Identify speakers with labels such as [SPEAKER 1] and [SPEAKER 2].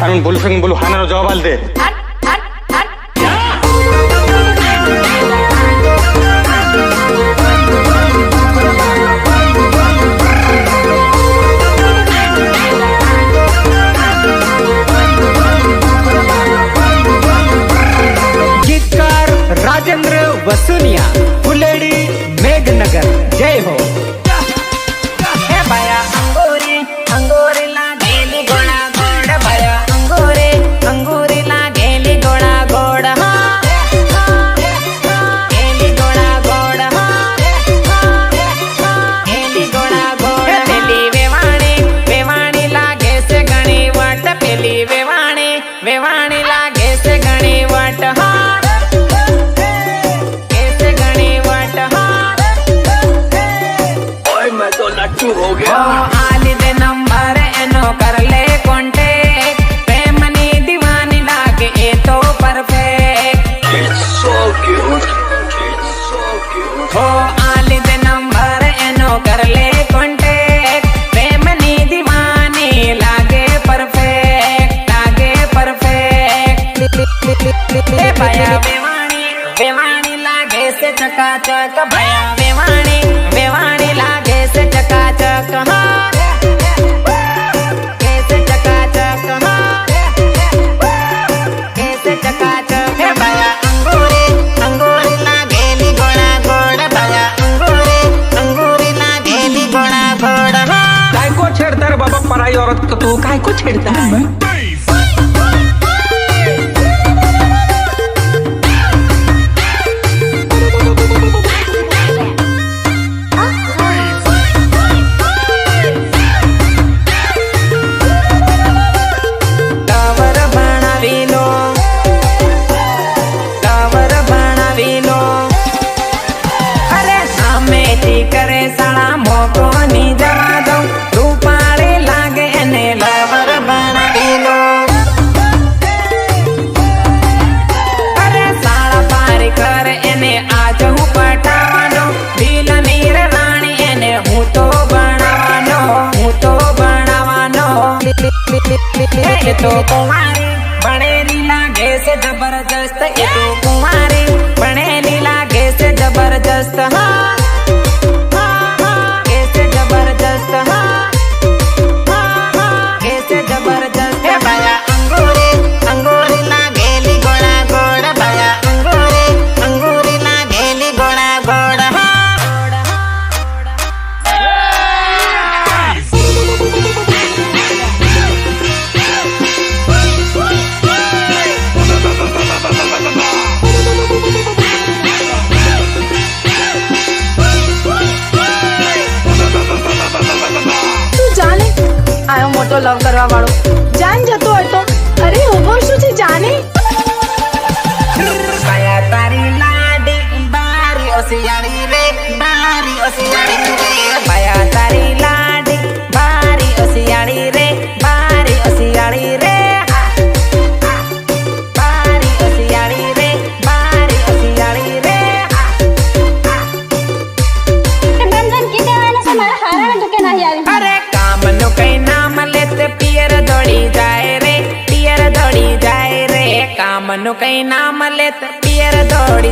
[SPEAKER 1] আমি বলু ফেং বলু হানার জবাব আল দে
[SPEAKER 2] गीतकार राजेंद्र वसुनिया फुलेडी मेघनगर जय हो
[SPEAKER 3] हे बाया अंगोरी अंगोरीला गेली गोळा गोड बाया अंगोरे अंगोरीला गेली गोळा गोड हा गेली गोळा गोड हा गेली गोळा गोड पेली वेवाणी वेवाणी लागे से घणी वाट पेली वेवाणी वेवाणी लागे से घणी वाट हा कैसे घणी वाट हा
[SPEAKER 4] मैं तो लट्टू हो गया।
[SPEAKER 3] आली दे नंबर एनो कर ले कॉन्टेक्ट प्रेमनी दीवानी लागे ए तो perfect
[SPEAKER 4] It's so cute. It's so cute.
[SPEAKER 3] हो आली दे नंबर एनो कर ले कॉन्टेक्ट प्रेमनी दीवानी लागे परफेक्ट ए भया वेवाणी वेवाणी लागे से चकाचक भया वेवाणी वेवाणी लागे से चकाचक हाँ कैसे चकाचक हाँ कैसे चकाचक हे भया अंगूरी अंगूरी लागेली गोळा गोड भया अंगूरी अंगूरी लागेली गोळा गोड हाँ
[SPEAKER 2] काय को छेड़ता रे बाबा पराई औरत को तू काय को छेड़ता है
[SPEAKER 3] टावर बनावीलो टावर बनावीलो अरे सामे ती करे साळा मोको नी जवा दो रूपाळे लागे एने लवर बनावीलो अरे साळा पारी कर एने आज हूँ पटावानो दिल नीर राणी एने हूँ तो बनावानो ये तो कुमारी बनेली लागे से जबरदस्त ये तो कुमारी बनेली लागे से जबरदस्त हाँ कैसे जबरदस्त हाँ कैसे जबरदस्त हे भया अंगूरी अंगूरी लागेली गोळा गोड भया अंगूरी अंगूरी लागेली गोळा गोड हाँ
[SPEAKER 5] તું જાને આયો મોટો લવ કરવા વાળો જાન જતો હતો અરે ઉભો શું છે જાને
[SPEAKER 3] ભયા તારી લાડી બારી ઓસિયાળી રે બારી ઓસિયાળી રે ભયા તારી લાડી બારી ઓસિયાળી રે બારી ઓસિયાળી રે બારી ઓસિયાળી રે બારી ઓસિયાળી રે
[SPEAKER 5] ગંગન કી દેવાના છે મારા હારાના ધોકે નહીં આવી
[SPEAKER 3] અરે કામનું કઈ નામ લેત પિયર દોડી જાય રે પિયર દોડી જાય રે કામનું કઈ નામ લેત પિયર દોડી